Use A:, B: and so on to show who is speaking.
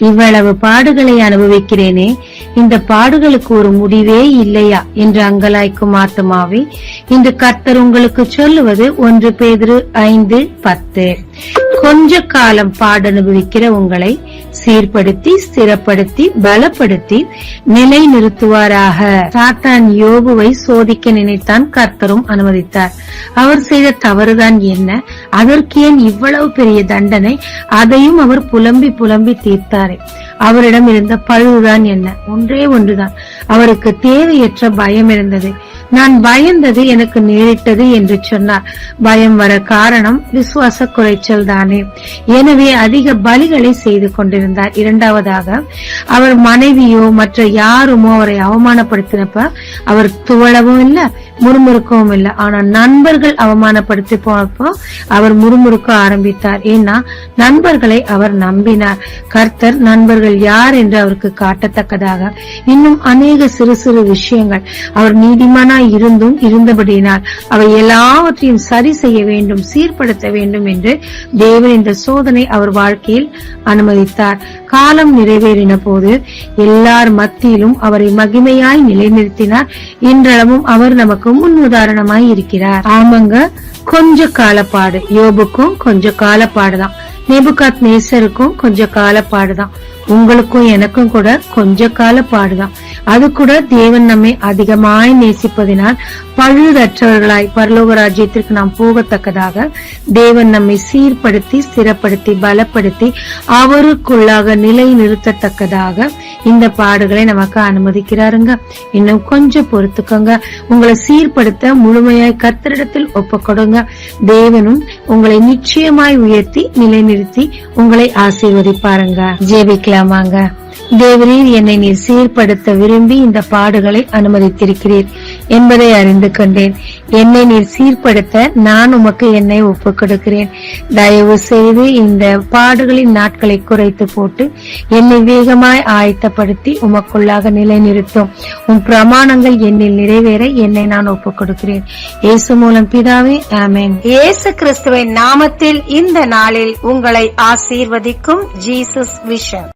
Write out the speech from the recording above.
A: இவ்வளவு பாடுகளை அனுபவிக்கிறேனே, இந்த பாடுகளுக்கு ஒரு முடிவே இல்லையா என்று அங்கலாய்க்கும் ஆத்துமாவே, இன்று கர்த்தர் உங்களுக்கு சொல்லுவது 1 பேதுரு 5:10. கொஞ்ச காலம் பாடனுபவிக்கிற உங்களை சீர்படுத்தி, ஸ்திரப்படுத்தி, பலப்படுத்தி நிலை நிறுத்துவாராக. சாத்தான் யோபுவை சோதிக்க நினைத்தான், கர்த்தரும் அனுமதித்தார். அவர் செய்த தவறுதான் என்ன? அதற்கு ஏன் இவ்வளவு பெரிய தண்டனை? அதையும் அவர் புலம்பி புலம்பி தீர்த்தாரே. அவரிடம் இருந்த பழுதுதான் என்ன? ஒன்றே ஒன்றுதான். அவருக்கு தேவையற்ற பயம் இருந்தது. நான் பயந்தது எனக்கு நேரிட்டது என்று சொன்னார். பயம் வர காரணம் விசுவாச குறைச்சல் தானே. எனவே அதிக பலிகளை செய்து கொண்டிருந்தார். இரண்டாவதாக, அவர் மனைவியோ மற்ற யாருமோ அவரை அவமானப்படுத்தினப்ப அவர் துவளவும் இல்லை, முறுமுறுக்கவும் இல்லை. ஆனா நண்பர்கள் அவமானப்படுத்தி போனப்போ அவர் முறுமுறுக்க ஆரம்பித்தார். ஏன்னா நண்பர்களை அவர் நம்பினார். கர்த்தர் நண்பர்கள் யார் என்று அவருக்கு காட்டத்தக்கதாக இன்னும் அநேக சிறு சிறு விஷயங்கள் அவர் நீதிமானாய் இருந்தும் இருந்தபடியினால் அவை எல்லாவற்றையும் சரி செய்ய வேண்டும், சீர்படுத்த வேண்டும் என்று தேவன் இந்த சோதனை அவர் வாழ்க்கையில் அனுமதித்தார். காலம் நிறைவேறின போது எல்லார் மத்தியிலும் அவரை மகிமையாய் நிலைநிறுத்தினார். இன்றளவும் அவர் நமக்கு முன் உதாரணமாய் இருக்கிறார். ஆமாங்க, கொஞ்ச காலப்பாடு. யோபுக்கும் கொஞ்ச காலப்பாடுதான், நேபுகாத்நேசருக்கும் கொஞ்ச காலப்பாடுதான், உங்களுக்கும் எனக்கும் கூட கொஞ்ச கால பாடுதான். அது கூட தேவன் நம்மை அதிகமாய் நேசிப்பதினால் பழுதற்றவர்களாய் பரலோக ராஜ்யத்திற்கு நாம் போகத்தக்கதாக தேவன் நம்மை சீர்படுத்தி, ஸ்திரப்படுத்தி, பலப்படுத்தி அவருக்குள்ளாக நிலை நிறுத்தத்தக்கதாக இந்த பாடுகளை நமக்கு அனுமதிக்கிறாருங்க. இன்னும் கொஞ்சம் பொறுத்துக்கோங்க. உங்களை சீர்படுத்த முழுமையாய் கர்த்தரிடத்தில் ஒப்புக்கொடுங்க. தேவனும் உங்களை நிச்சயமாய் உயர்த்தி நிலைநிறுத்தி உங்களை ஆசீர்வதிப்பாருங்க. ஜெபிக்கலாமாங்க. தேவரீர், என்னை நீர் சீர்படுத்த விரும்பி இந்த பாடுகளை அனுமதித்திருக்கிறீர் என்பதை அறிந்து கொண்டேன். என்னை நீர் சீர்படுத்த நான் உமக்கு என்னை ஒப்புக் கொடுக்கிறேன். தயவு செய்து இந்த பாடுகளின் நாட்களை குறைத்து போட்டு என்னை வேகமாய் ஆயத்தப்படுத்தி உமக்குள்ளாக நிலைநிறுத்தும். உன் பிரமாணங்கள் என்னில் நிறைவேற என்னை நான் ஒப்புக் கொடுக்கிறேன். இயேசு மூலம் பிதாவே, ஆமென்.
B: இயேசு கிறிஸ்துவின் நாமத்தில் இந்த நாளில் உங்களை ஆசீர்வதிக்கும் ஜீசஸ் விஷன்.